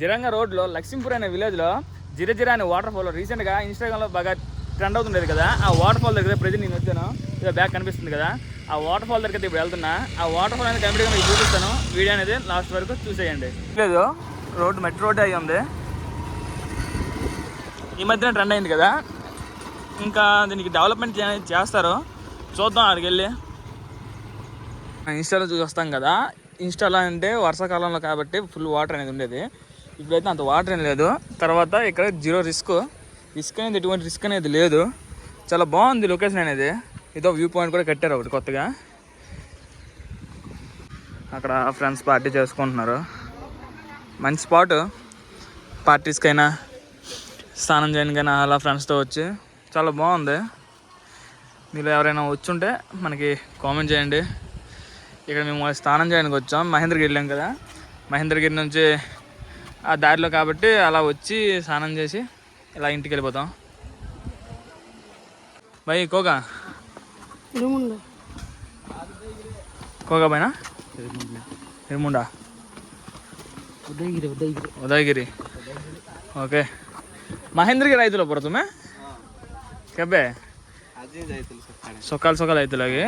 జిరంగ రోడ్లో లక్ష్మీపూర్ అనే విలేజ్లో జిరజిరా అనే వాటర్ ఫాల్ రీసెంట్గా ఇన్స్టాగ్రామ్లో బాగా ట్రెండ్ అవుతుండేది కదా. ఆ వాటర్ ఫాల్ దగ్గర ప్రజెంట్ నేను వచ్చాను. ఇక బ్యాక్ కనిపిస్తుంది కదా, ఆ వాటర్ ఫాల్ దగ్గర ఇప్పుడు వెళ్తున్నా. ఆ వాటర్ ఫాల్ అనేది కంప్లీట్గా మీకు చూపిస్తాను. వీడియో అనేది లాస్ట్ వరకు చూసేయండి. లేదు, రోడ్డు మట్టి రోడ్డు అయ్యి ఉంది. ఈ మధ్యన ట్రెండ్ అయింది కదా, ఇంకా దీనికి డెవలప్మెంట్ చేస్తారు. చూద్దాం అక్కడికి వెళ్ళి. ఇన్స్టాలో చూసి వస్తాం కదా, ఇన్స్టాలో అంటే వర్షాకాలంలో కాబట్టి ఫుల్ వాటర్ అనేది ఉండేది. ఇప్పుడైతే అంత వాటర్ అనేది లేదు. తర్వాత ఇక్కడ జీరో రిస్క్ అనేది ఎటువంటి రిస్క్ అనేది లేదు. చాలా బాగుంది లొకేషన్ అనేది. ఏదో వ్యూ పాయింట్ కూడా కట్టారు ఒకటి కొత్తగా. అక్కడ ఫ్రెండ్స్ పార్టీ చేసుకుంటున్నారు. మంచి స్పాట్ పార్టీస్కైనా స్నానం చేయడానికైనా అలా ఫ్రెండ్స్తో వచ్చి చాలా బాగుంది. మీరు ఎవరైనా వచ్చుంటే మనకి కామెంట్ చేయండి. ఇక్కడ మేము స్నానం చేయడానికి వచ్చాం. మహేంద్రగిరి వెళ్ళాం కదా, మహేంద్రగిరి నుంచి ఆ దారిలో కాబట్టి అలా వచ్చి స్నానం చేసి ఇలా ఇంటికి వెళ్ళిపోతాం. భయ్ కోగా కోగా పైన ఎరుముండా ఉదయగిరి. ఓకే, మహేంద్రగిరి రైతులో పడుతుమే కబ్బే సకాल सकाल आयते लगे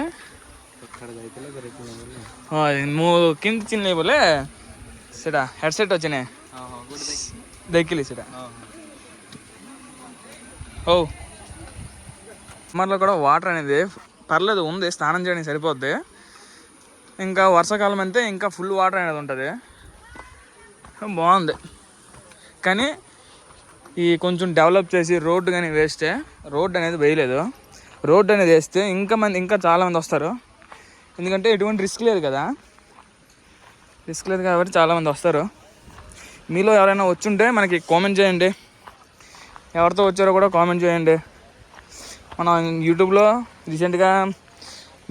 मु किंत चिन्ह बोले सेटा हेडसेट अच्छे देखिली सेटा ओ సమ్మర్లో కూడా వాటర్ అనేది పర్లేదు ఉంది, స్నానం చేయడానికి సరిపోద్ది. ఇంకా వర్షాకాలం అంతే ఇంకా ఫుల్ వాటర్ అనేది ఉంటుంది. బాగుంది. కానీ ఈ కొంచెం డెవలప్ చేసి రోడ్డు కానీ వేస్తే, రోడ్డు అనేది వేయలేదు. రోడ్డు అనేది వేస్తే ఇంకా చాలామంది వస్తారు. ఎందుకంటే ఎటువంటి రిస్క్ లేదు కదా, రిస్క్ లేదు కాబట్టి చాలామంది వస్తారు. మీలో ఎవరైనా వచ్చుంటే మనకి కామెంట్ చేయండి. ఎవరితో వచ్చారో కూడా కామెంట్ చేయండి. మనం యూట్యూబ్లో రీసెంట్గా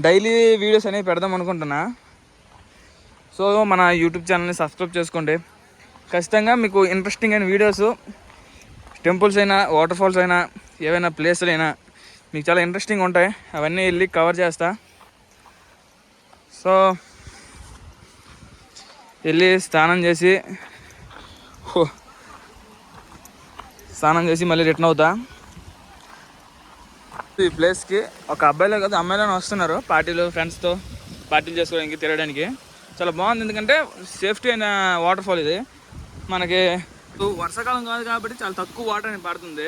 డైలీ వీడియోస్ అనేవి పెడదాం అనుకుంటున్నా. సో మన యూట్యూబ్ ఛానల్ని సబ్స్క్రైబ్ చేసుకోండి. ఖచ్చితంగా మీకు ఇంట్రెస్టింగ్ అయిన వీడియోస్, టెంపుల్స్ అయినా వాటర్ ఫాల్స్ అయినా ఏవైనా ప్లేసులు అయినా మీకు చాలా ఇంట్రెస్టింగ్ ఉంటాయి. అవన్నీ వెళ్ళి కవర్ చేస్తా. సో వెళ్ళి స్నానం చేసి మళ్ళీ రిటర్న్ అవుతా. ఈ ప్లేస్కి ఒక అబ్బాయిలో కదా అమ్మాయిలోనే వస్తున్నారు ఫ్రెండ్స్తో పార్టీలు చేసుకోవడానికి, తిరగడానికి. చాలా బాగుంది. ఎందుకంటే సేఫ్టీ అయిన వాటర్ ఫాల్ ఇది. మనకి వర్షాకాలం కాదు కాబట్టి చాలా తక్కువ వాటర్ అనేది పడుతుంది.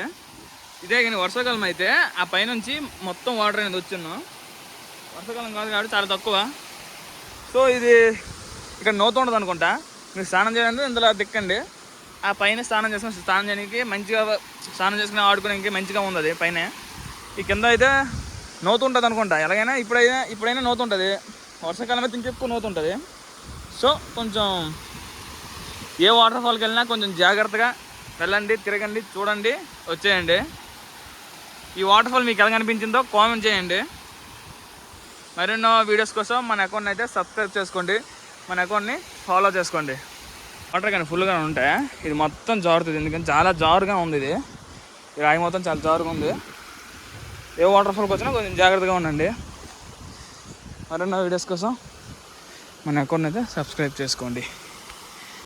ఇదే కానీ వర్షాకాలం అయితే ఆ పైనుంచి మొత్తం వాటర్ అనేది వచ్చింది. వర్షాకాలం కాదు కాబట్టి చాలా తక్కువ. సో ఇది ఇక్కడ నోత ఉండదు అనుకుంటా. మీరు స్నానం చేయడానికి ఇందులో దిక్కండి. ఆ పైన స్నానం చేయడానికి మంచిగా స్నానం చేసుకుని ఆడుకోవడానికి మంచిగా ఉంది. అది పైన. ఈ కింద అయితే నోత ఉంటుంది అనుకుంటా. ఎలాగైనా ఇప్పుడైనా నోత ఉంటుంది. వర్షాకాలం అయితే ఇంకెక్కువ నోత ఉంటుంది. సో కొంచెం ఏ వాటర్ ఫాల్కి వెళ్ళినా కొంచెం జాగ్రత్తగా వెళ్ళండి, తిరగండి, చూడండి, వచ్చేయండి. ఈ వాటర్ ఫాల్ మీకు ఎలా కనిపించిందో కామెంట్ చేయండి. మరెన్నో వీడియోస్ కోసం మన అకౌంట్ని అయితే సబ్స్క్రైబ్ చేసుకోండి, మన అకౌంట్ని ఫాలో చేసుకోండి. వాటర్ కానీ ఫుల్గా ఉంటాయి. ఇది మొత్తం జారుతుంది, ఎందుకంటే చాలా జారుగా ఉంది. ఇది ఈ రాయి మొత్తం చాలా జారుగా ఉంది. ఏ వాటర్ ఫాల్కి వచ్చినా కొంచెం జాగ్రత్తగా ఉండండి. మరెన్నో వీడియోస్ కోసం మన అకౌంట్ని అయితే సబ్స్క్రైబ్ చేసుకోండి.